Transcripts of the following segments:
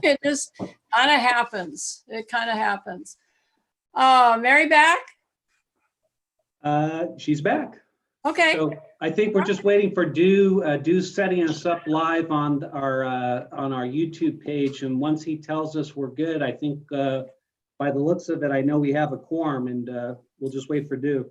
It just kind of happens. It kind of happens. Mary back? She's back. Okay. So I think we're just waiting for Du's setting us up live on our YouTube page. And once he tells us we're good, I think by the looks of it, I know we have a quorum, and we'll just wait for Du.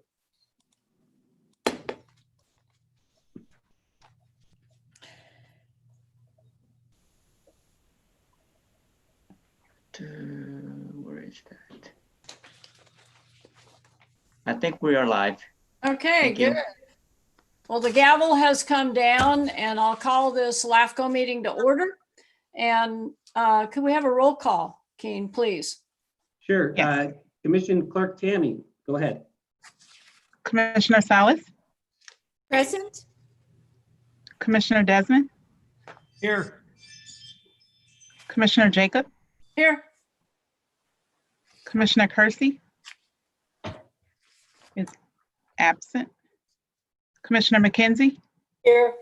Where is that? I think we are live. Okay, Thank you. good. Well, the gavel has come down and I'll call this LAFCO meeting to order. And could we have a roll call, Keen, please? Sure. Yes. Commission Clerk Tammy, go ahead. Commissioner Salas, Present. Commissioner Desmond, Here. Commissioner Jacob, Here. Commissioner Kersey is absent. Commissioner McKenzie, Here.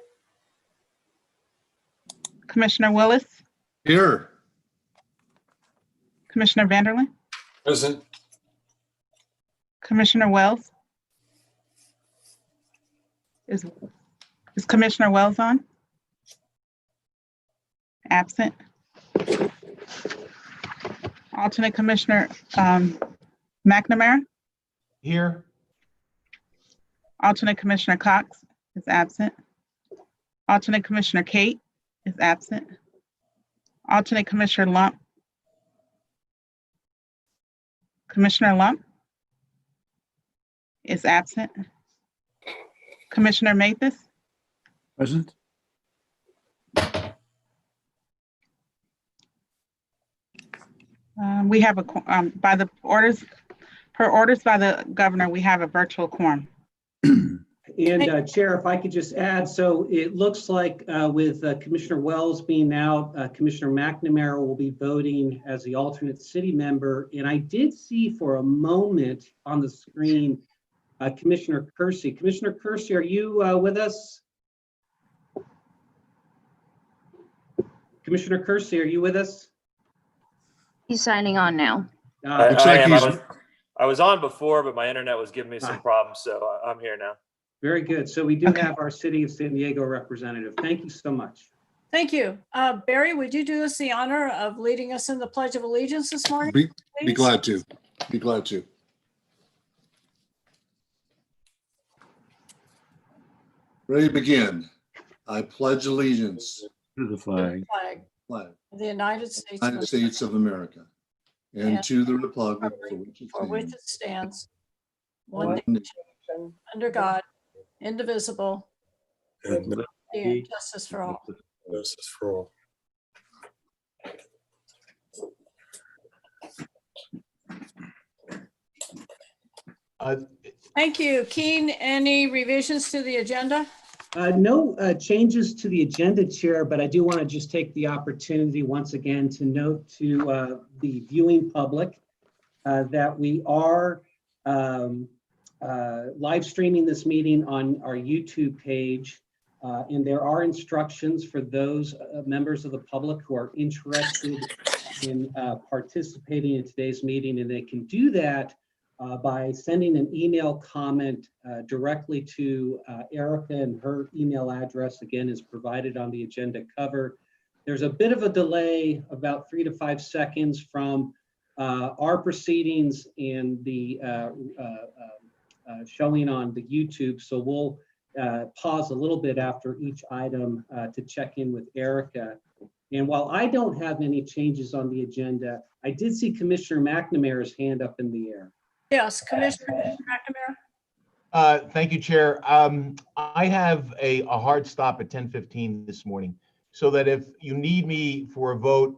Commissioner Willis, Here. Commissioner Vanderlyn, Present. Commissioner Wells. Is Commissioner Wells on? Absent. Alternate Commissioner McNamara, Here. alternate Commissioner Cox is absent. Alternate Commissioner Kate is absent. Alternate Commissioner Lump. Commissioner Lump is absent. Commissioner Mathis, Present. we have by the orders, per orders by the governor, we have a virtual quorum. And Chair, if I could just add, so it looks like with Commissioner Wells being out, Commissioner McNamara will be voting as the alternate city member. And I did see for a moment on the screen, Commissioner Kersey. Commissioner Kersey, are you with us? Commissioner Kersey, are you with us? He's signing on now. Looks like I was on before, but my internet was giving me some problems, so I'm here now. Very good. So we do have our City of San Diego representative. Thank you so much. Thank you. Barry, would you do us the honor of leading us in the Pledge of Allegiance this morning? Be please? glad to. Be glad to. Ready to begin. I pledge allegiance To the flag Flag of the United States. United States of America and to the republic for which it stands, one one nation, under God, indivisible, and and justice for all. justice for all. Thank you. Keen, any revisions to the agenda? No changes to the agenda, Chair, but I do want to just take the opportunity once again to note to the viewing public that we are live streaming this meeting on our YouTube page. And there are instructions for those members of the public who are interested in participating in today's meeting, and they can do that by sending an email comment directly to Erica, and her email address again is provided on the agenda cover. There's a bit of a delay, about 3 to 5 seconds from our proceedings and the showing on the YouTube. So we'll pause a little bit after each item to check in with Erica. And while I don't have any changes on the agenda, I did see Commissioner McNamara's hand up in the air. Yes, Commissioner McNamara. Thank you, Chair. I have a hard stop at 10:15 this morning, so that if you need me for a vote,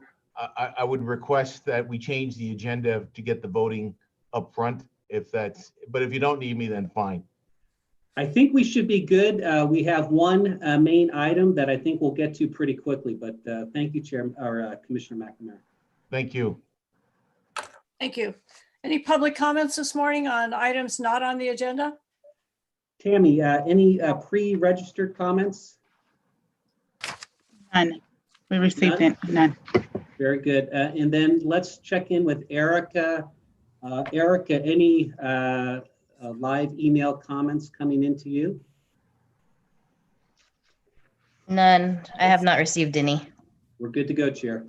I would request that we change the agenda to get the voting up front, but if you don't need me, then fine. I think we should be good. We have one main item that I think we'll get to pretty quickly, but thank you, Chair, or Commissioner McNamara. Thank you. Thank you. Any public comments this morning on items not on the agenda? Tammy, any pre-registered comments? None. We received none. Very good. And then let's check in with Erica. Erica, any live email comments coming into you? None. I have not received any. We're good to go, Chair.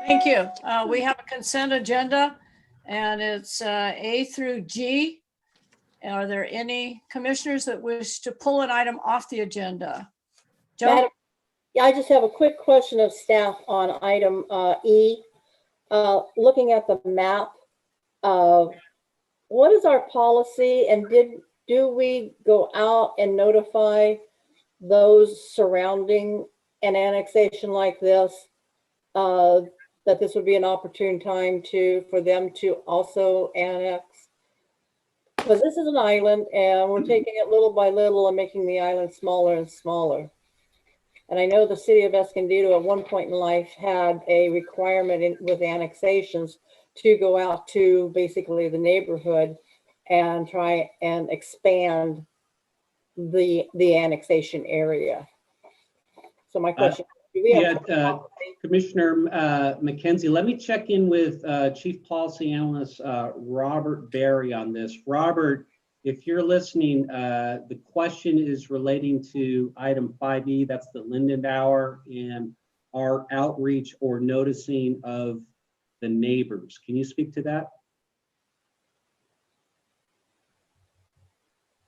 Thank you. We have a consent agenda and it's A through G. Are there any commissioners that wish to pull an item off the agenda? Joe? Madam, yeah, I just have a quick question of staff on item E. Looking at the map, what is our policy, and do we go out and notify those surrounding an annexation like this, that this would be an opportune time for them to also annex? Because this is an island and we're taking it little by little and making the island smaller and smaller. And I know the city of Escondido at one point in life had a requirement with annexations to go out to basically the neighborhood and try and expand the annexation area. So my question, do we have Commissioner McKenzie, let me check in with Chief Policy Analyst Robert Berry on this. Robert, if you're listening, the question is relating to item 5E, that's the Linden Hour, and our outreach or noticing of the neighbors. Can you speak to that?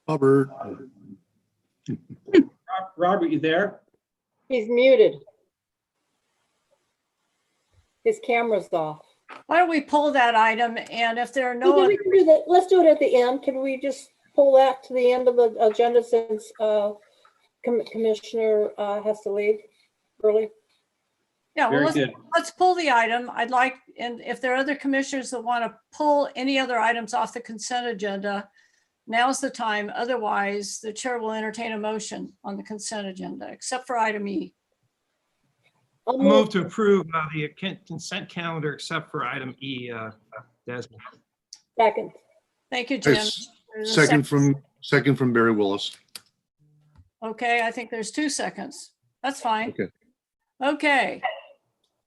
Robert. Robert, you there? He's muted. His camera's off. Why don't we pull that item, and if there are no, We can do that. Let's do it at the end. Can we just pull that to the end of the agenda since Commissioner has to leave early? yeah, well, Very good. let's pull the item. I'd like, and if there are other commissioners that want to pull any other items off the consent agenda, now's the time. Otherwise, the chair will entertain a motion on the consent agenda, except for item E. I'll Move to approve the consent calendar except for item E, Desmond. Second. Thank you, Jim. There's a Second from Barry Willis. Okay, I think there's 2 seconds. That's fine. Okay. Okay.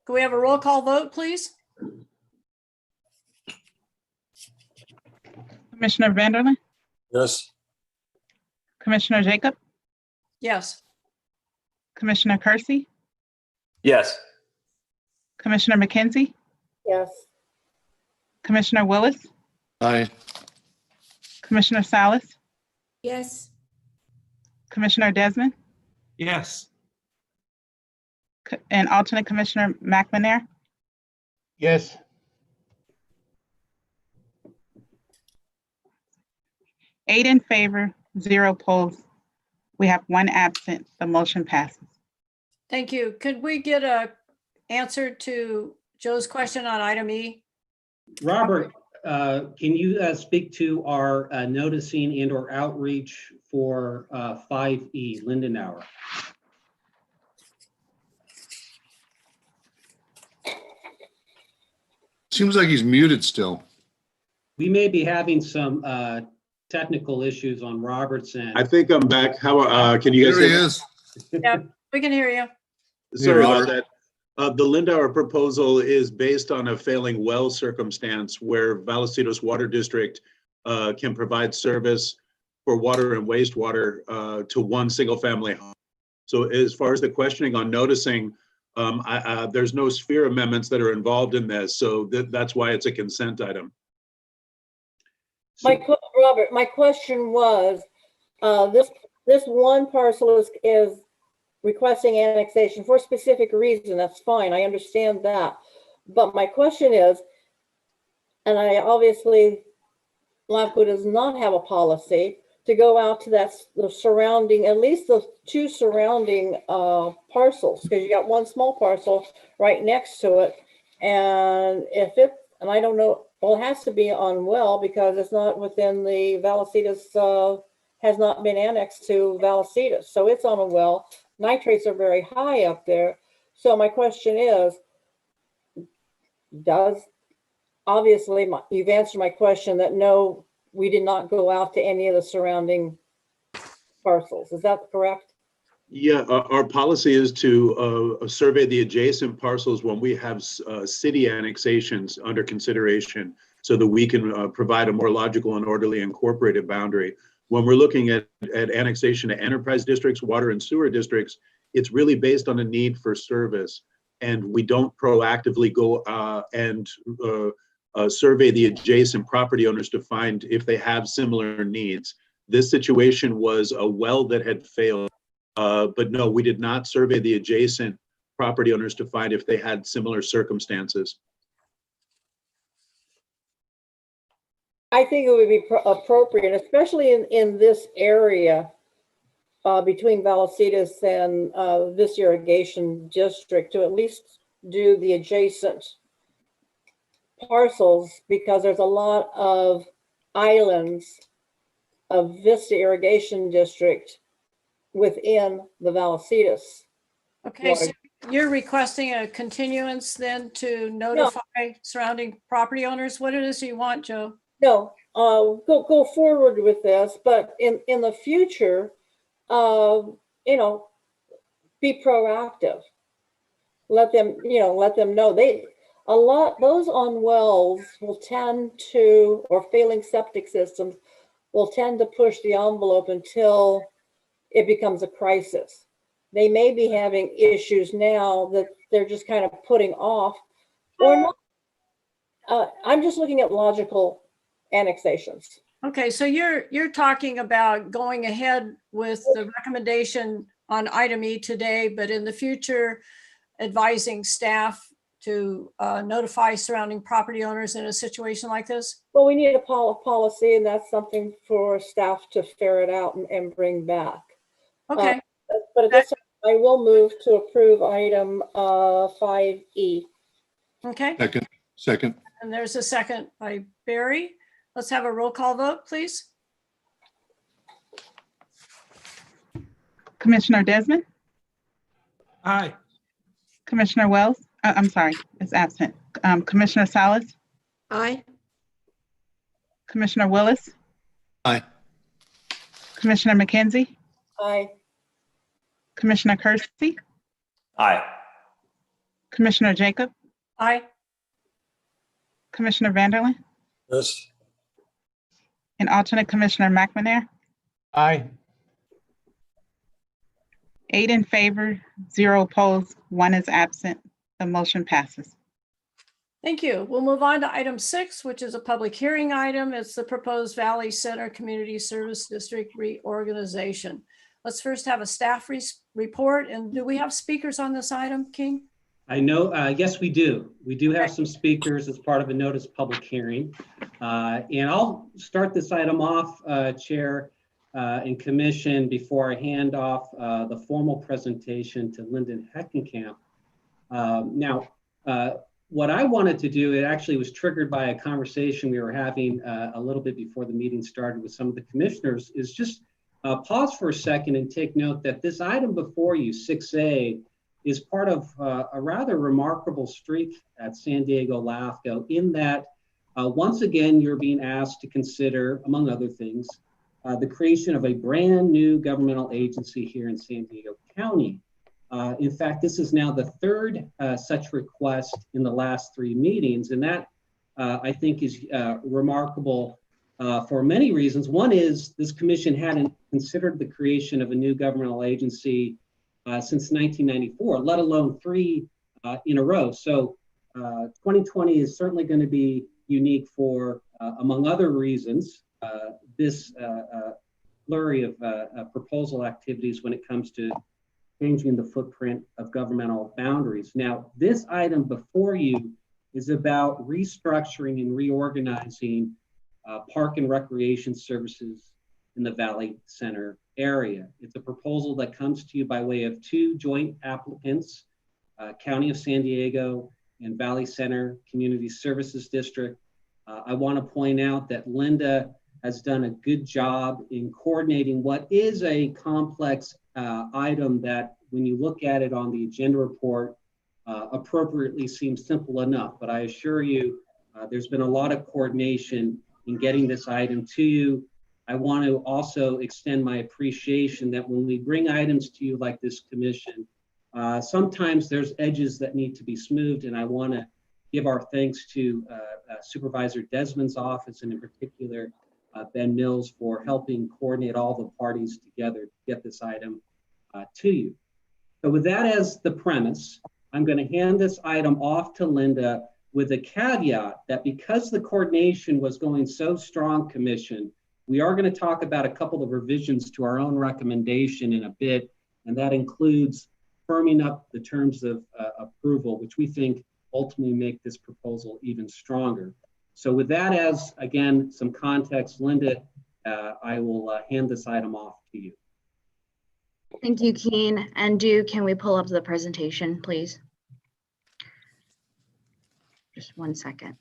Can we have a roll call vote, please? Commissioner Vanderlyn, Yes. Commissioner Jacob, Yes. Commissioner Kersey, Yes. Commissioner McKenzie, Yes. Commissioner Willis, Aye. Commissioner Salas, Yes. Commissioner Desmond, Yes. and alternate Commissioner McNamara. Yes. Eight in favor, 0 opposed. We have 1 absent. The motion passes. Thank you. Could we get a answer to Joe's question on item E? Robert, can you speak to our noticing and or outreach for 5E, Linden Hour? Seems like he's muted still. We may be having some technical issues on Robert's end. I think I'm back. How, can you guys There he hear me? is. Yeah, we can hear you. Sorry Here, about that. The Lindauer proposal is based on a failing well circumstance where Vallecito's Water District can provide service for water and wastewater to one single family home. So as far as the questioning on noticing, there's no sphere amendments that are involved in this. So that's why it's a consent item. Robert, my question was, this one parcel is requesting annexation for a specific reason. That's fine. I understand that. But my question is, and I obviously, LAFCO does not have a policy to go out to the surrounding, at least the 2 surrounding parcels, because you got one small parcel right next to it. And and I don't know, well, it has to be on well because it's not within the Vallecito's, has not been annexed to Vallecito. So it's on a well. Nitrates are very high up there. So my question is, obviously you've answered my question that no, we did not go out to any of the surrounding parcels. Is that correct? Yeah, our policy is to survey the adjacent parcels when we have city annexations under consideration so that we can provide a more logical and orderly incorporated boundary. When we're looking at annexation to enterprise districts, water and sewer districts, it's really based on a need for service. And we don't proactively go and survey the adjacent property owners to find if they have similar needs. This situation was a well that had failed. But no, we did not survey the adjacent property owners to find if they had similar circumstances. I think it would be appropriate, especially in this area between Vallecito and this irrigation district, to at least do the adjacent parcels, because there's a lot of islands of Vista irrigation district within the Vallecito. Okay, so you're requesting a continuance then to notify surrounding property owners? What it is you want, Joe? No, go forward with this, but in the future, you know, be proactive. Let them know those on wells will tend to, or failing septic systems will tend to push the envelope until it becomes a crisis. They may be having issues now that they're just kind of putting off, or not. I'm just looking at logical annexations. Okay, so you're talking about going ahead with the recommendation on item E today, but in the future advising staff to notify surrounding property owners in a situation like this? Well, we need a policy, and that's something for staff to ferret out and bring back. Okay. But at this time, I will move to approve item 5E. Okay. Second. And there's a second by Barry. Let's have a roll call vote, please. Commissioner Desmond, Aye. Commissioner Wells, I'm sorry, is absent. Commissioner Salas, Aye. Commissioner Willis, Aye. Commissioner McKenzie, Aye. Commissioner Kersey, Aye. Commissioner Jacob, Aye. Commissioner Vanderlin, Yes. and alternate Commissioner McNamara. Aye. 8 in favor, 0 opposed, 1 is absent. The motion passes. Thank you. We'll move on to item 6, which is a public hearing item. It's the proposed Valley Center Community Service District reorganization. Let's first have a staff report. And do we have speakers on this item, King? I know, yes, we do. We do have some speakers as part of a notice public hearing. And I'll start this item off, Chair and Commission, before I hand off the formal presentation to Lyndon Heckenkamp. Now, what I wanted to do, it actually was triggered by a conversation we were having a little bit before the meeting started with some of the commissioners, is just pause for a second and take note that this item before you, 6A, is part of a rather remarkable streak at San Diego LAFCO, in that once again, you're being asked to consider, among other things, the creation of a brand new governmental agency here in San Diego County. In fact, this is now the third such request in the last 3 meetings, and that I think is remarkable for many reasons. One is this commission hadn't considered the creation of a new governmental agency since 1994, let alone 3 in a row. So 2020 is certainly going to be unique for, among other reasons, this flurry of proposal activities when it comes to changing the footprint of governmental boundaries. Now, this item before you is about restructuring and reorganizing park and recreation services in the Valley Center area. It's a proposal that comes to you by way of 2 joint applicants, County of San Diego and Valley Center Community Services District. I want to point out that Linda has done a good job in coordinating what is a complex item that, when you look at it on the agenda report, appropriately seems simple enough. But I assure you, there's been a lot of coordination in getting this item to you. I want to also extend my appreciation that when we bring items to you like this commission, sometimes there's edges that need to be smoothed, and I want to give our thanks to Supervisor Desmond's office, and in particular, Ben Mills, for helping coordinate all the parties together to get this item to you. So with that as the premise, I'm going to hand this item off to Linda with a caveat that because the coordination was going so strong, Commission, we are going to talk about a couple of revisions to our own recommendation in a bit, and that includes firming up the terms of approval, which we think ultimately make this proposal even stronger. So with that as, again, some context, Linda, I will hand this item off to you. Thank you, Keen. And can we pull up the presentation, please? Just 1 second.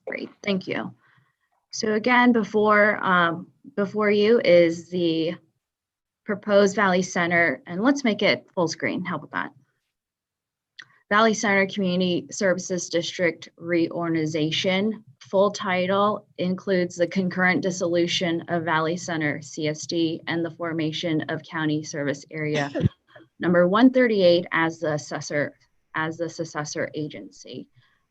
Great, thank you. So again, before you is the proposed Valley Center, and let's make it full screen. How about that? Valley Center Community Services District reorganization. Full title includes the concurrent dissolution of Valley Center CSD and the formation of County Service Area number 138 as the successor agency.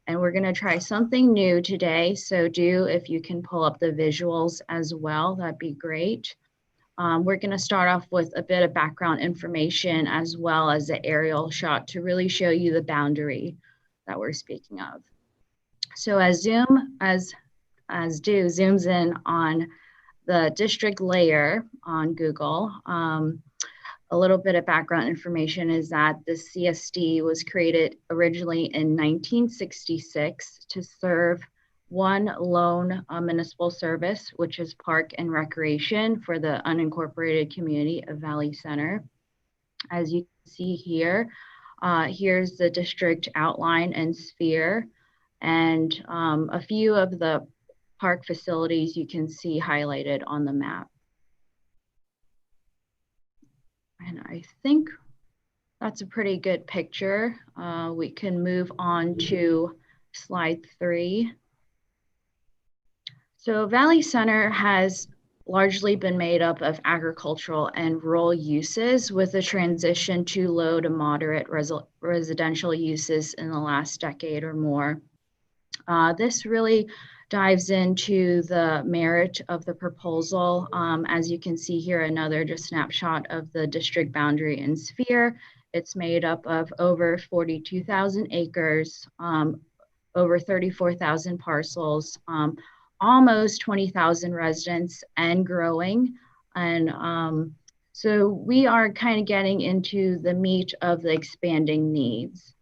And we're going to try something new today. So if you can pull up the visuals as well, that'd be great. We're going to start off with a bit of background information as well as the aerial shot to really show you the boundary that we're speaking of. So as zooms in on the district layer on Google, a little bit of background information is that the CSD was created originally in 1966 to serve one lone municipal service, which is park and recreation for the unincorporated community of Valley Center. As you can see here, here's the district outline and sphere, and a few of the park facilities you can see highlighted on the map. And I think that's a pretty good picture. We can move on to slide 3. So Valley Center has largely been made up of agricultural and rural uses with a transition to low to moderate residential uses in the last decade or more. This really dives into the merit of the proposal. As you can see here, another just snapshot of the district boundary and sphere. It's made up of over 42,000 acres, over 34,000 parcels, almost 20,000 residents and growing. And so we are kind of getting into the meat of the expanding needs.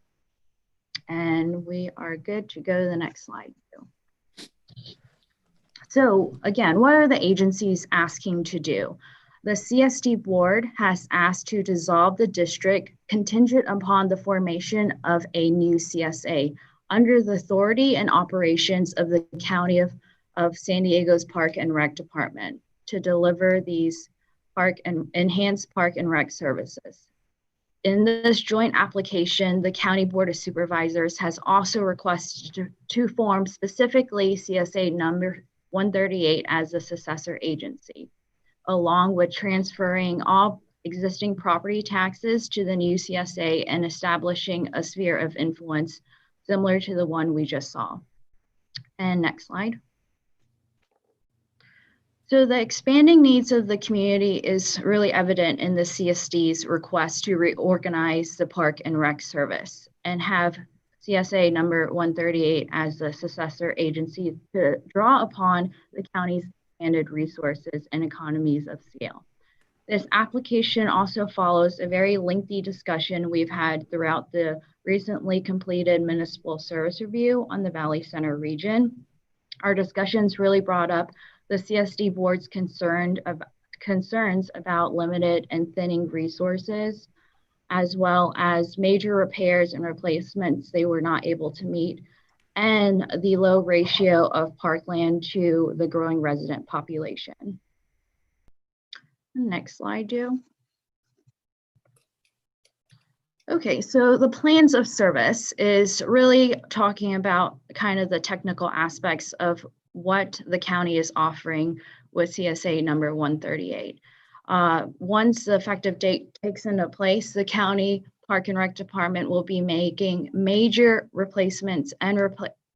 And we are good to go to the next slide. So again, what are the agencies asking to do? The CSD board has asked to dissolve the district contingent upon the formation of a new CSA under the authority and operations of the County of San Diego's Park and Rec Department to deliver these enhanced park and rec services. In this joint application, the County Board of Supervisors has also requested to form specifically CSA number 138 as the successor agency, along with transferring all existing property taxes to the new CSA and establishing a sphere of influence similar to the one we just saw. And next slide. So the expanding needs of the community is really evident in the CSD's request to reorganize the park and rec service and have CSA number 138 as the successor agency to draw upon the county's expanded resources and economies of scale. This application also follows a very lengthy discussion we've had throughout the recently completed municipal service review on the Valley Center region. Our discussions really brought up the CSD board's concerns about limited and thinning resources, as well as major repairs and replacements they were not able to meet, and the low ratio of parkland to the growing resident population. Next slide, Jo. Okay, so the plans of service is really talking about kind of the technical aspects of what the county is offering with CSA number 138. Once the effective date takes into place, the county Park and Rec Department will be making major replacements and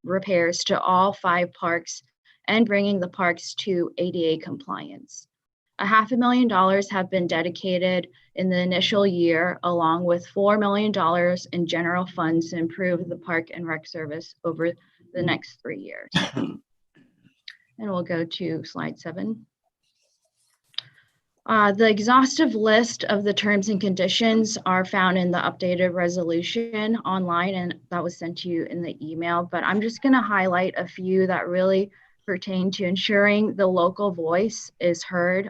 repairs to all 5 parks and bringing the parks to ADA compliance. $500,000 have been dedicated in the initial year, along with $4 million in general funds to improve the Park and Rec service over the next 3 years. And we'll go to slide 7. The exhaustive list of the terms and conditions are found in the updated resolution online, and that was sent to you in the email, but I'm just going to highlight a few that really pertain to ensuring the local voice is heard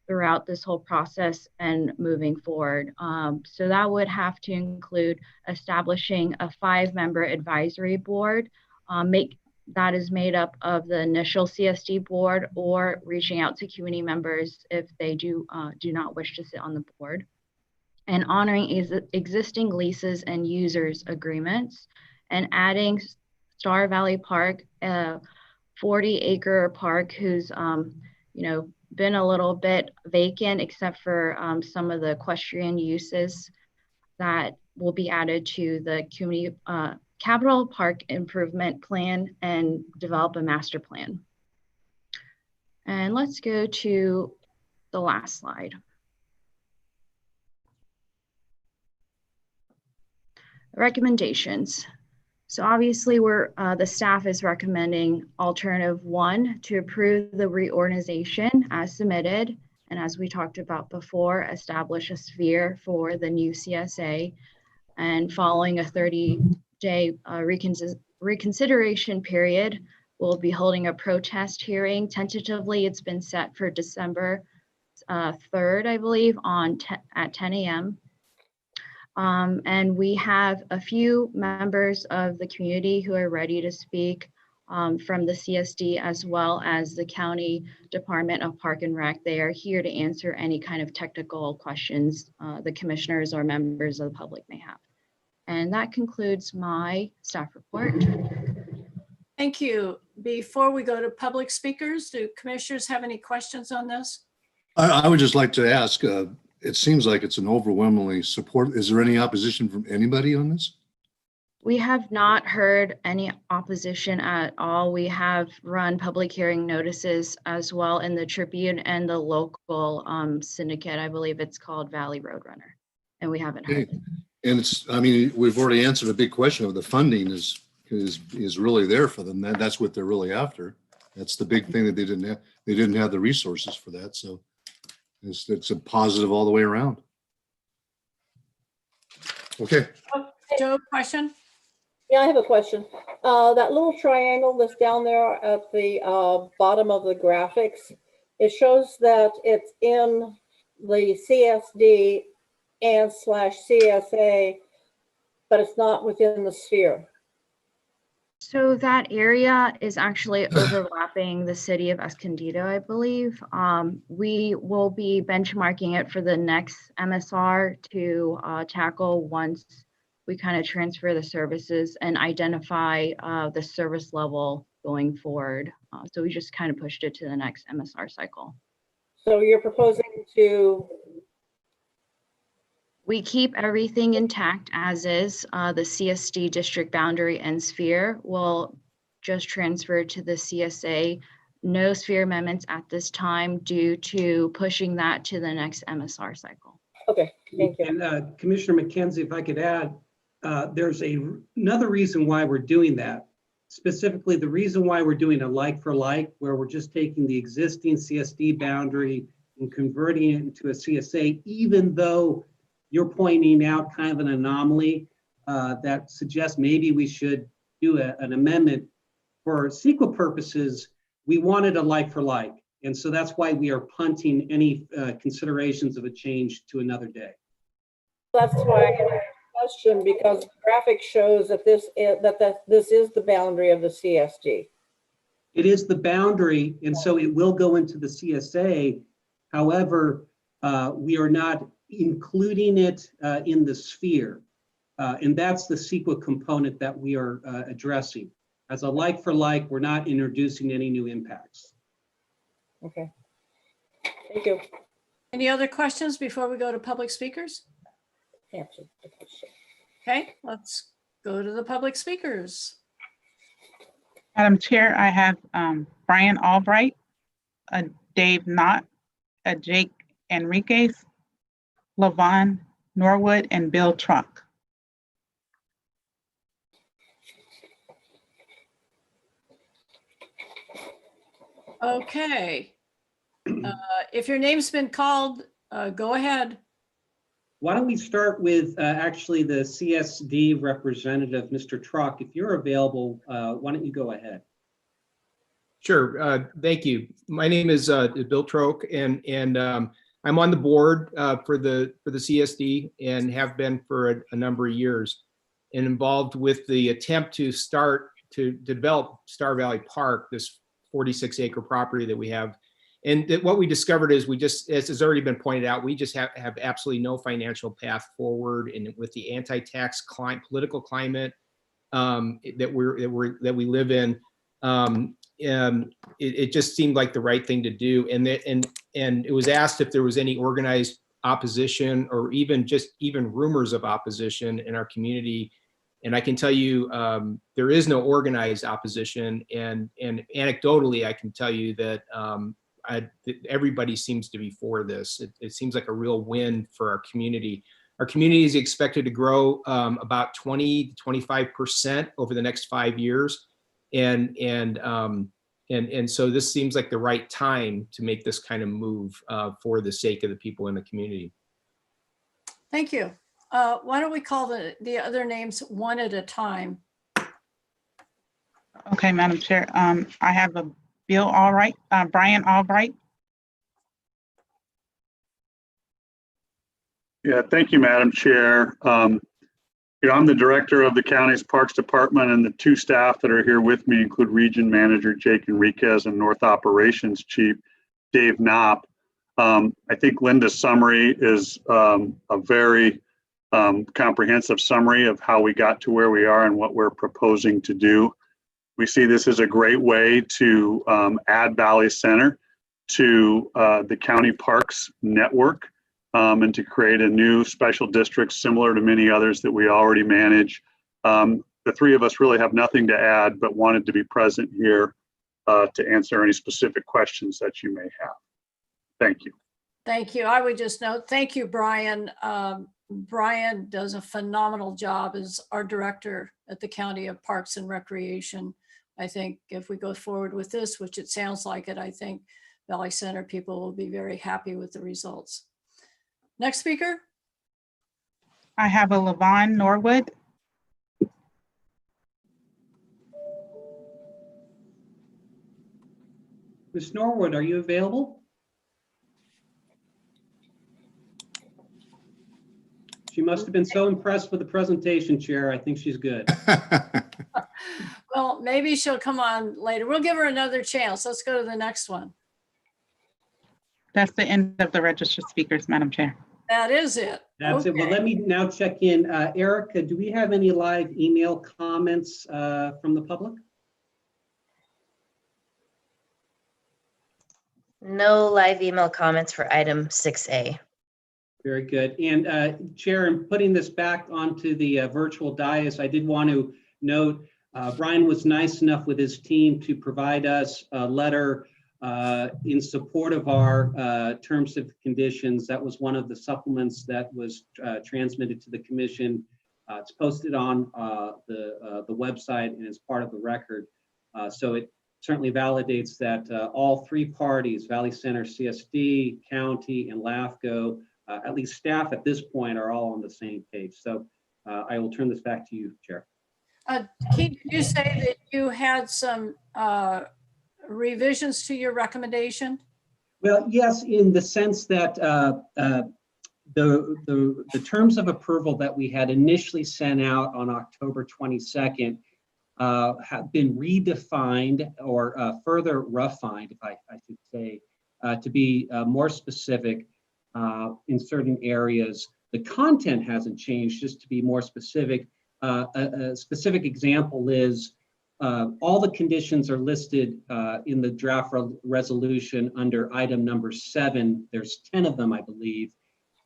throughout this whole process and moving forward. So that would have to include establishing a 5-member advisory board, that is made up of the initial CSD board, or reaching out to community members if they do not wish to sit on the board, and honoring existing leases and users agreements, and adding Star Valley Park, 40-acre park who's been a little bit vacant except for some of the equestrian uses that will be added to the community capital park improvement plan and develop a master plan. And let's go to the last slide. Recommendations. So obviously the staff is recommending alternative 1 to approve the reorganization as submitted. And as we talked about before, establish a sphere for the new CSA, and following a 30-day reconsideration period, we'll be holding a protest hearing. Tentatively, it's been set for December 3rd, I believe, at 10 a.m. And we have a few members of the community who are ready to speak from the CSD, as well as the County Department of Park and Rec. They are here to answer any kind of technical questions the commissioners or members of the public may have. And that concludes my staff report. Thank you. Before we go to public speakers, do commissioners have any questions on this? I would just like to ask, it seems like it's an overwhelmingly support. Is there any opposition from anybody on this? We have not heard any opposition at all. We have run public hearing notices as well in the Tribune and the local syndicate. I believe it's called Valley Roadrunner, and we haven't heard. Okay. And it's, I mean, we've already answered a big question of the funding is really there for them. That's what they're really after. That's the big thing that they didn't have. They didn't have the resources for that. So it's a positive all the way around. Okay. Joe, question? Yeah, I have a question. That little triangle that's down there at the bottom of the graphics, it shows that it's in the CSD and /CSA, but it's not within the sphere. So that area is actually overlapping the city of Escondido, I believe. We will be benchmarking it for the next MSR to tackle once we kind of transfer the services and identify the service level going forward. So we just kind of pushed it to the next MSR cycle. So you're proposing to? We keep everything intact as is. The CSD district boundary and sphere will just transfer to the CSA. No sphere amendments at this time due to pushing that to the next MSR cycle. Okay, thank you. And Commissioner McKenzie, if I could add, there's another reason why we're doing that. Specifically, the reason why we're doing a like for like, where we're just taking the existing CSD boundary and converting it into a CSA, even though you're pointing out kind of an anomaly that suggests maybe we should do an amendment. For CEQA purposes, we wanted a like for like. And so that's why we are punting any considerations of a change to another day. That's why I have a question, because the graphic shows that this is the boundary of the CSD. It is the boundary, and so it will go into the CSA. However, we are not including it in the sphere. And that's the CEQA component that we are addressing. As a like for like, we're not introducing any new impacts. Okay. Thank you. Any other questions before we go to public speakers? Answered the question. Okay, let's go to the public speakers. Madam Chair, I have Brian Albright, Dave Knott, Jake Enriquez, Lavon Norwood, and Bill Truck. Okay. If your name's been called, go ahead. Why don't we start with actually the CSD representative, Mr. Truck. If you're available, why don't you go ahead? Sure. Thank you. My name is Bill Troke, and I'm on the board for the CSD and have been for a number of years, and involved with the attempt to develop Star Valley Park, this 46-acre property that we have. And what we discovered is as has already been pointed out, we just have absolutely no financial path forward. And with the anti-tax political climate that we live in, it just seemed like the right thing to do. And it was asked if there was any organized opposition or even rumors of opposition in our community. And I can tell you there is no organized opposition. And anecdotally, I can tell you that everybody seems to be for this. It seems like a real win for our community. Our community is expected to grow about 20 to 25% over the next 5 years. And so this seems like the right time to make this kind of move for the sake of the people in the community. Thank you. Why don't we call the other names one at a time? Okay, Madam Chair, I have a Brian Albright. Yeah, thank you, Madam Chair. I'm the director of the county's Parks Department, and the two staff that are here with me include Region Manager Jake Enriquez and North Operations Chief Dave Knopp. I think Linda's summary is a very comprehensive summary of how we got to where we are and what we're proposing to do. We see this as a great way to add Valley Center to the county parks network and to create a new special district similar to many others that we already manage. The three of us really have nothing to add, but wanted to be present here to answer any specific questions that you may have. Thank you. Thank you. I would just note, thank you, Brian. Brian does a phenomenal job as our director at the County of Parks and Recreation. I think if we go forward with this, which it sounds like it, I think Valley Center people will be very happy with the results. Next speaker. I have a Lavon Norwood. Ms. Norwood, are you available? She must have been so impressed with the presentation, Chair. I think she's good. Well, maybe she'll come on later. We'll give her another chance. Let's go to the next one. That's the end of the registered speakers, Madam Chair. That is it. That's it. Well, let me now check in. Erica, do we have any live email comments from the public? No live email comments for item 6A. Very good. And Chair, in putting this back onto the virtual dais, I did want to note Brian was nice enough with his team to provide us a letter in support of our terms of conditions. That was one of the supplements that was transmitted to the commission. It's posted on the website and is part of the record. So it certainly validates that all three parties, Valley Center, CSD, County, and LAFCO, at least staff at this point, are all on the same page. So I will turn this back to you, Chair. Keith, did you say that you had some revisions to your recommendation? Well, yes, in the sense that the terms of approval that we had initially sent out on October 22nd have been redefined or further refined, if I should say, to be more specific in certain areas. The content hasn't changed, just to be more specific. A specific example is all the conditions are listed in the draft resolution under item number 7. There's 10 of them, I believe.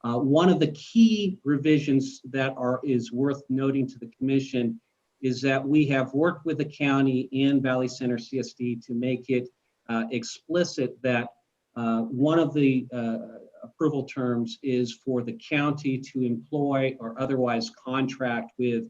One of the key revisions that is worth noting to the commission is that we have worked with the county and Valley Center CSD to make it explicit that one of the approval terms is for the county to employ or otherwise contract with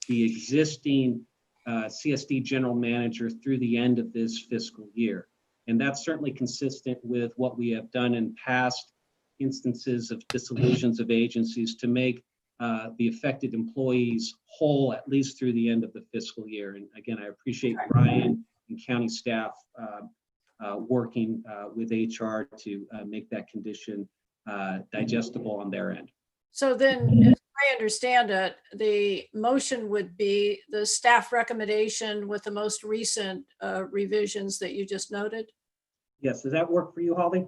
the existing CSD general manager through the end of this fiscal year. And that's certainly consistent with what we have done in past instances of dissolutions of agencies to make the affected employees whole at least through the end of the fiscal year. And again, I appreciate Brian and county staff working with HR to make that condition digestible on their end. So then, as I understand it, the motion would be the staff recommendation with the most recent revisions that you just noted? Yes, does that work for you, Holly?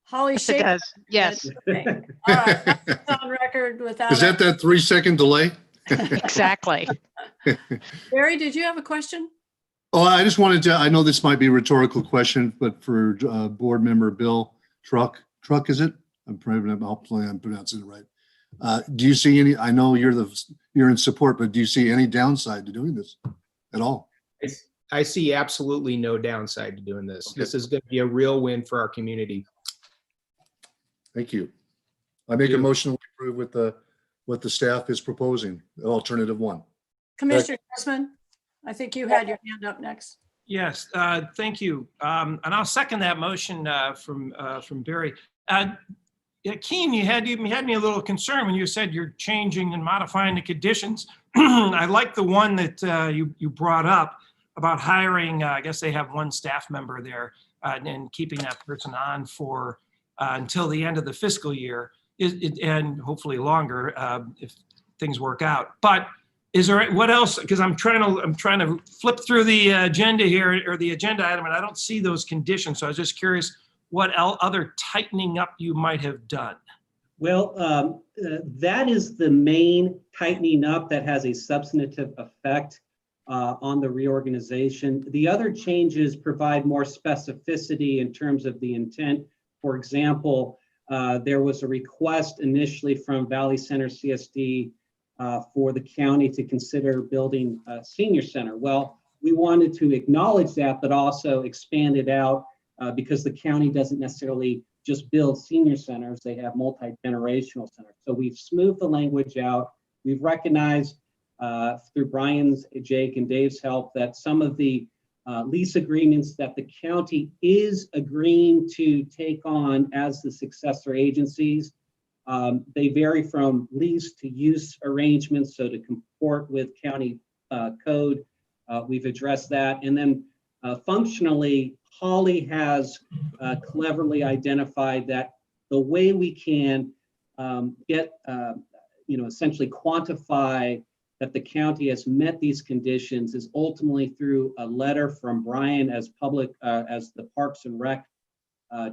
Holly Yes, it shaking. does. Yes, Okay. All right, that's on record without. Is that 3-second delay? exactly. Barry, did you have a question? Oh, I just wanted to, I know this might be a rhetorical question, but for board member Bill Truck, is it? Hopefully I'm pronouncing it right. Do you see any, I know you're in support, but do you see any downside to doing this at all? I see absolutely no downside to doing this. Okay. This is going to be a real win for our community. Thank you. I make a motion to approve with what the staff is proposing, alternative 1. Commissioner Grossman, I think you had your hand up next. Yes, thank you. And I'll second that motion from Barry. Yeah, Keen, you had me a little concerned when you said you're changing and modifying the conditions. I like the one that you brought up about hiring, I guess they have one staff member there and keeping that person on for until the end of the fiscal year and hopefully longer if things work out. But is there, what else? Because I'm trying to flip through the agenda here or the agenda item and I don't see those conditions. So I was just curious what other tightening up you might have done. Well, that is the main tightening up that has a substantive effect on the reorganization. The other changes provide more specificity in terms of the intent. For example, there was a request initially from Valley Center CSD for the county to consider building a senior center. Well, we wanted to acknowledge that, but also expand it out because the county doesn't necessarily just build senior centers, they have multi-generational centers. So we've smoothed the language out. We've recognized through Brian's, Jake, and Dave's help that some of the lease agreements that the county is agreeing to take on as the successor agencies, they vary from lease to use arrangements, so to comport with county code. We've addressed that. And then functionally, Holly has cleverly identified that the way we can get, essentially quantify that the county has met these conditions is ultimately through a letter from Brian as the Parks and Rec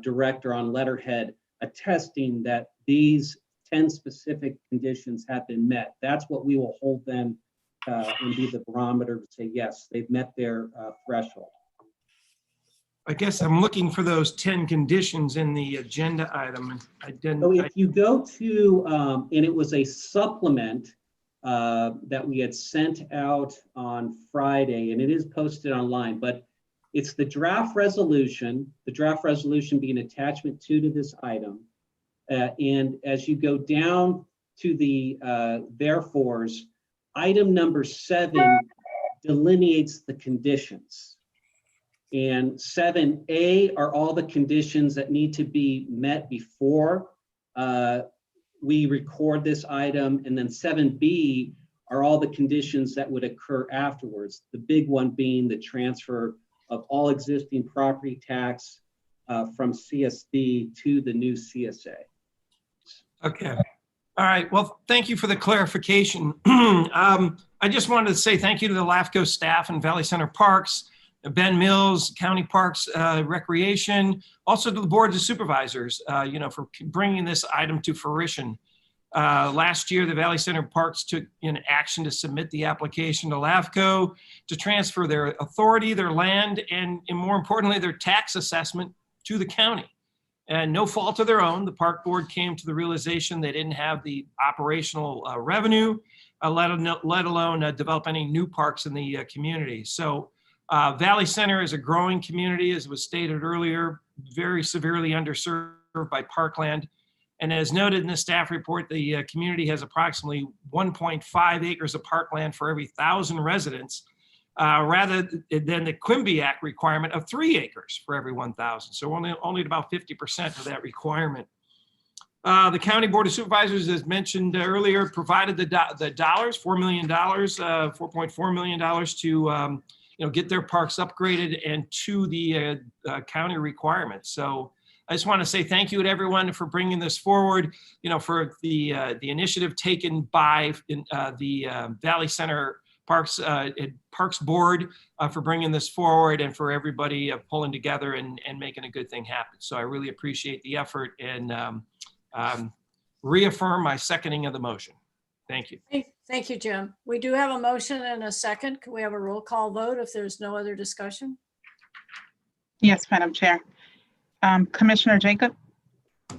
director on letterhead, attesting that these 10 specific conditions have been met. That's what we will hold them and be the barometer to say, yes, they've met their threshold. I guess I'm looking for those 10 conditions in the agenda item. And I didn't. So if you go to, and it was a supplement that we had sent out on Friday, and it is posted online, but it's the draft resolution being attachment 2 to this item. And as you go down to the therefores, item number 7 delineates the conditions. And 7A are all the conditions that need to be met before we record this item. And then 7B are all the conditions that would occur afterwards. The big one being the transfer of all existing property tax from CSD to the new CSA. Okay. All right. Well, thank you for the clarification. I just wanted to say thank you to the LAFCO staff and Valley Center Parks, Ben Mills, County Parks Recreation, also to the boards of supervisors, for bringing this item to fruition. Last year, the Valley Center Parks took in action to submit the application to LAFCO to transfer their authority, their land, and more importantly, their tax assessment to the county. And no fault of their own, the park board came to the realization they didn't have the operational revenue, let alone develop any new parks in the community. So Valley Center is a growing community, as was stated earlier, very severely underserved by parkland. And as noted in the staff report, the community has approximately 1.5 acres of parkland for every 1,000 residents, rather than the Quimby Act requirement of 3 acres for every 1,000. So only about 50% of that requirement. The County Board of Supervisors, as mentioned earlier, provided the dollars, $4 million, $4.4 million to get their parks upgraded and to the county requirements. So I just want to say thank you to everyone for bringing this forward, for the initiative taken by the Valley Center Parks Board for bringing this forward, and for everybody pulling together and making a good thing happen. So I really appreciate the effort, and reaffirm my seconding of the motion. Thank you. Thank you, Jim. We do have a motion and a second. Can we have a roll call vote if there's no other discussion? Yes, Madam Chair. Commissioner Jacob,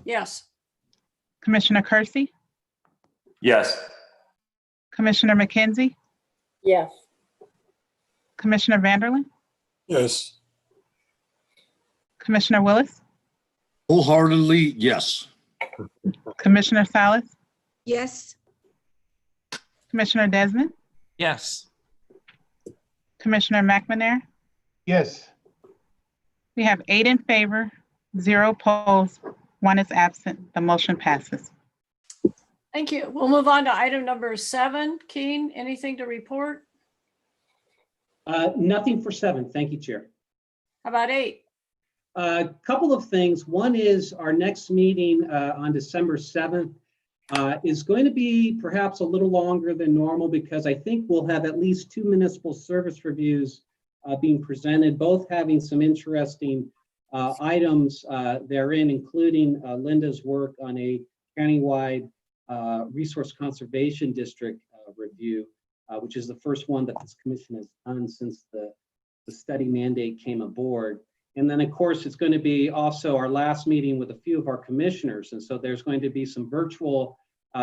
Yes. Commissioner Kersey, Yes. Commissioner McKenzie, Yes. Commissioner Vanderlin, Yes. Commissioner Willis, Wholeheartedly, yes. Commissioner Salas, Yes. Commissioner Desmond, Yes. Commissioner McNamara. Yes. We have 8 in favor, 0 opposed, 1 is absent. The motion passes. Thank you. We'll move on to item number 7. Keen, anything to report? Nothing for 7. Thank you, Chair. How about 8? A couple of things. One is our next meeting on December 7th is going to be perhaps a little longer than normal, because I think we'll have at least 2 municipal service reviews being presented, both having some interesting items therein, including Linda's work on a countywide resource conservation district review, which is the first one that this commission has done since the study mandate came aboard. And then, of course, it's going to be also our last meeting with a few of our commissioners. And so there's going to be some virtual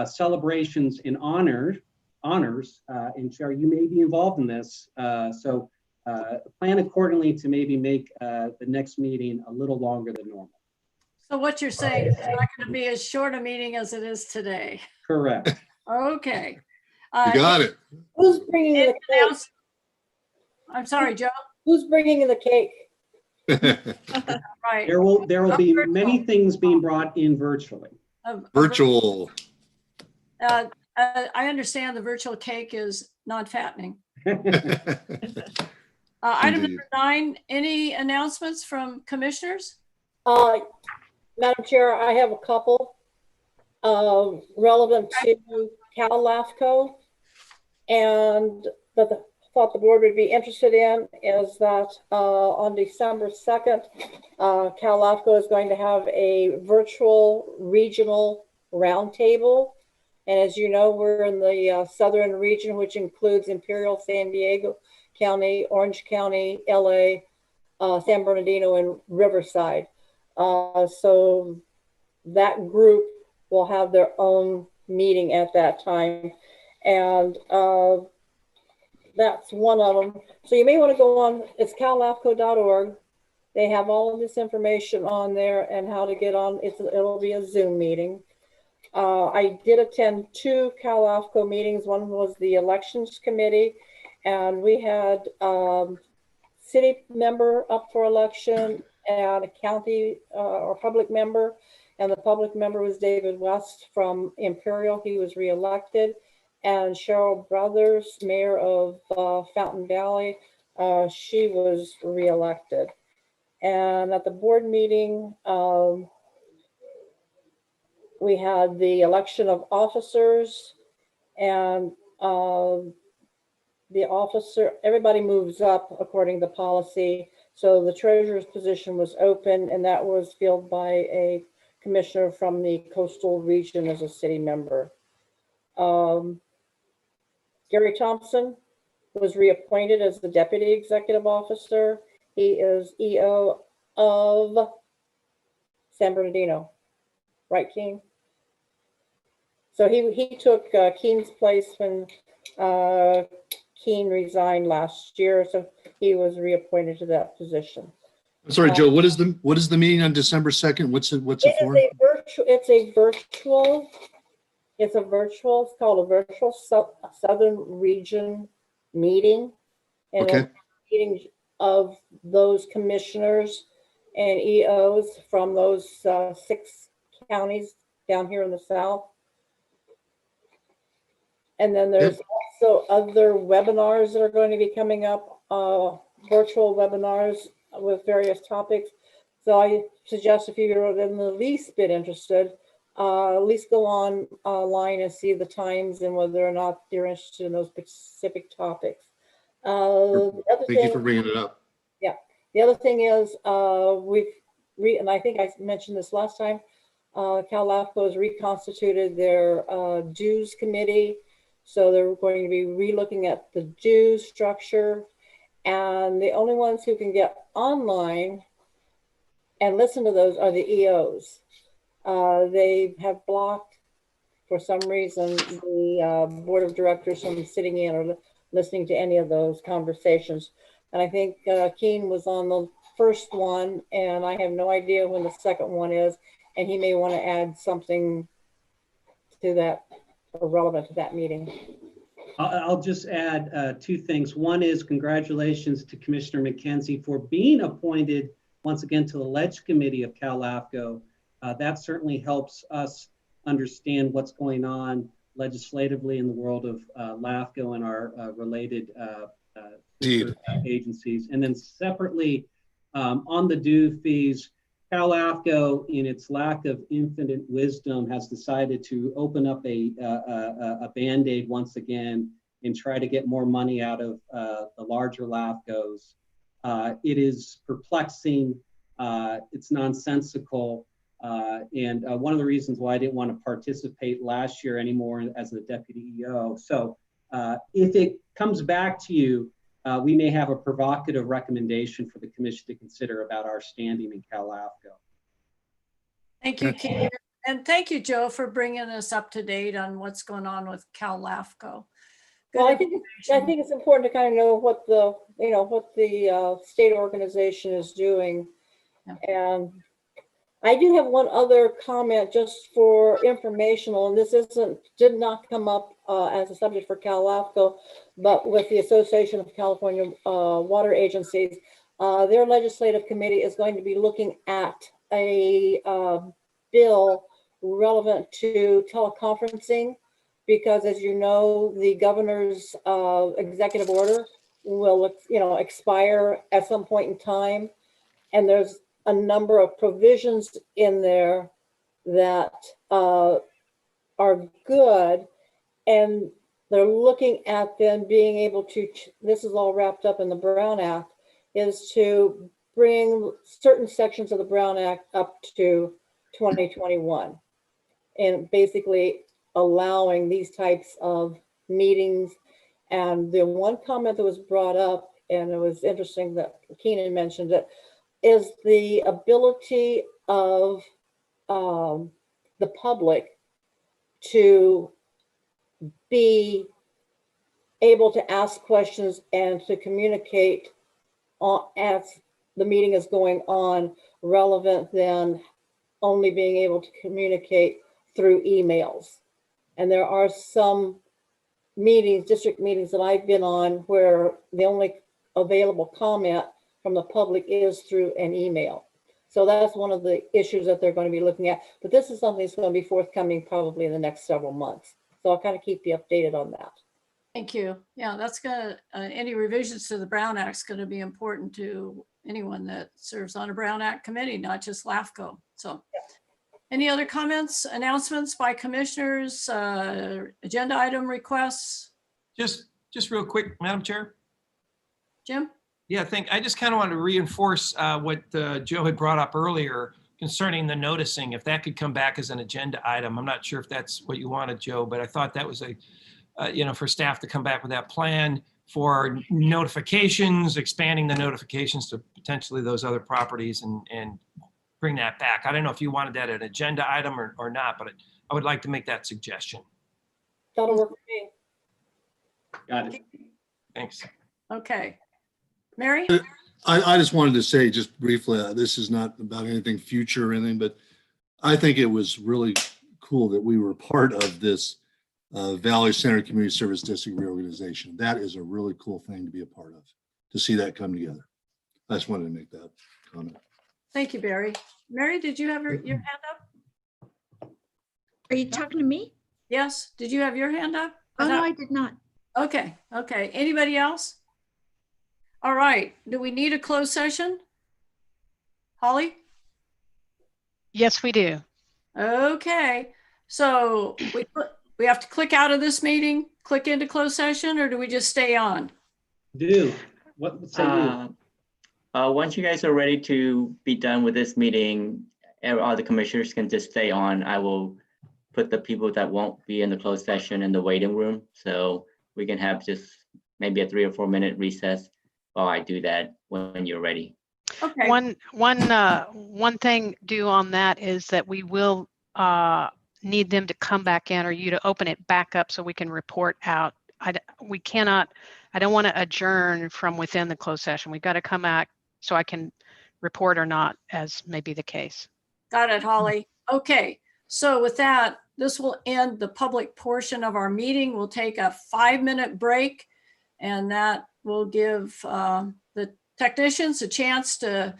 celebrations in honors. And Sherry, you may be involved in this. So plan accordingly to maybe make the next meeting a little longer than normal. So what you're saying is it's not going to be as short a meeting as it is today. Correct. Okay. You got it. Who's bringing the cake? I'm sorry, Joe. Who's bringing the cake? Right. There will be many things being brought in virtually. Virtual. I understand the virtual cake is non-fattening. Item number 9, any announcements from commissioners? Madam Chair, I have a couple relevant to Cal LAFCO, and that I thought the board would be interested in is that on December 2nd, Cal LAFCO is going to have a virtual regional roundtable. And as you know, we're in the southern region, which includes Imperial, San Diego County, Orange County, LA, San Bernardino, and Riverside. So that group will have their own meeting at that time. And that's one of them. So you may want to go on, it's callafco.org. They have all of this information on there and how to get on. It'll be a Zoom meeting. I did attend 2 Cal LAFCO meetings. One was the elections committee, and we had city member up for election and a county or public member. And the public member was David West from Imperial. He was reelected. And Cheryl Brothers, mayor of Fountain Valley, she was reelected. And at the board meeting, we had the election of officers, and the officer, everybody moves up according to policy. So the treasurer's position was open, and that was filled by a commissioner from the coastal region as a city member. Gary Thompson was reappointed as the Deputy Executive Officer. He is EO of San Bernardino, right, Keen? So he took Keen's place when Keen resigned last year, so he was reappointed to that position. I'm sorry, Joe, what is the meeting on December 2nd? What's it for? It's called a virtual Southern Region meeting. And Okay. meeting of those commissioners and EOs from those 6 counties down here in the South. And then there's also other webinars that are going to be coming up, virtual webinars with various topics. So I suggest if you're in the least bit interested, at least go online and see the times and whether or not you're interested in those specific topics. Thank you for bringing it up. Yeah. The other thing is and I think I mentioned this last time, Cal LAFCO has reconstituted their dues committee. So they're going to be relooking at the dues structure, and the only ones who can get online and listen to those are the EOs. They have blocked, for some reason, the board of directors from sitting in or listening to any of those conversations. And I think Keen was on the first one, and I have no idea when the second one is, and he may want to add something to that or relevant to that meeting. I'll just add 2 things. One is congratulations to Commissioner McKenzie for being appointed once again to the Ledge Committee of Cal LAFCO. That certainly helps us understand what's going on legislatively in the world of LAFCO and our related agencies. And then separately, on the due fees, Cal LAFCO, in its lack of infinite wisdom, has decided to open up a Band-Aid once again and try to get more money out of the larger LAFCOs. It is perplexing. It's nonsensical. And one of the reasons why I didn't want to participate last year anymore as the deputy EO. So if it comes back to you, we may have a provocative recommendation for the commission to consider about our standing in Cal LAFCO. Thank you, Keith. And thank you, Joe, for bringing us up to date on what's going on with Cal LAFCO. Well, I think it's important to kind of know what the state organization is doing. Yeah. And I do have one other comment just for informational, and this did not come up as a subject for Cal LAFCO, but with the Association of California Water Agencies, their legislative committee is going to be looking at a bill relevant to teleconferencing, because as you know, the governor's executive order will expire at some point in time, and there's a number of provisions in there that are good, and they're looking at them being able to, this is all wrapped up in the Brown Act, is to bring certain sections of the Brown Act up to 2021, and basically allowing these types of meetings. And the one comment that was brought up, and it was interesting that Keenan mentioned it, is the ability of the public to be able to ask questions and to communicate as the meeting is going on, relevant than only being able to communicate through emails. And there are some meetings, district meetings that I've been on, where the only available comment from the public is through an email. So that's one of the issues that they're going to be looking at. But this is something that's going to be forthcoming probably in the next several months. So I'll kind of keep you updated on that. Thank you. Yeah, that's gonna, any revisions to the Brown Act is going to be important to anyone that serves on a Brown Act committee, not just LAFCO. So any other comments, announcements by commissioners, agenda item requests? Just real quick, Madam Chair. Jim? Yeah, I just kind of want to reinforce what Joe had brought up earlier concerning the noticing, if that could come back as an agenda item. I'm not sure if that's what you wanted, Joe, but I thought that was for staff to come back with that plan for notifications, expanding the notifications to potentially those other properties and bring that back. I don't know if you wanted that an agenda item or not, but I would like to make that suggestion. That'll work for me. Got it. Thanks. Okay. Mary? I just wanted to say just briefly, this is not about anything future or anything, but I think it was really cool that we were part of this Valley Center Community Service District reorganization. That is a really cool thing to be a part of, to see that come together. I just wanted to make that comment. Thank you, Barry. Mary, did you have your hand up? Are you talking to me? Yes. Did you have your hand up? Oh, no, I did not. Okay. Okay. Anybody else? All right. Do we need a closed session? Holly? Yes, we do. Okay. So we have to click out of this meeting, click into closed session, or do we just stay on? What say you? Once you guys are ready to be done with this meeting, all the commissioners can just stay on. I will put the people that won't be in the closed session in the waiting room. So we can have just maybe a 3 or 4 minute recess while I do that when you're ready. Okay. One thing due on that is that we will need them to come back in, or you to open it back up so we can report out. I don't want to adjourn from within the closed session. We've got to come out so I can report or not, as may be the case. Got it, Holly. Okay. So with that, this will end the public portion of our meeting. We'll take a 5-minute break, and that will give the technicians a chance to,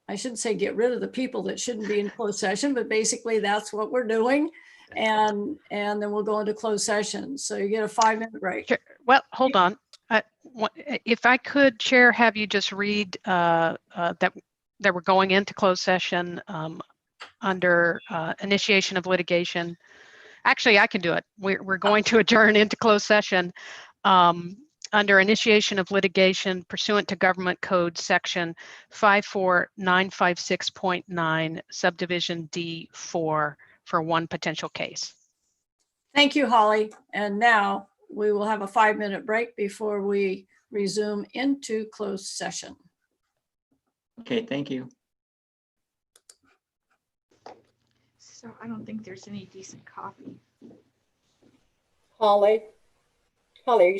I shouldn't say get rid of the people that shouldn't be in closed session, but basically that's what we're doing. And then we'll go into closed session. So you get a 5-minute break. Sure. Well, hold on. If I could, Chair, have you just read that we're going into closed session under initiation of litigation. Actually, I can do it. We're going to adjourn into closed session under initiation of litigation pursuant to Government Code Section 54956.9 subdivision D4 for one potential case. Thank you, Holly. And now we will have a 5-minute break before we resume into closed session. Okay, thank you. So I don't think there's any decent coffee. Holly, are you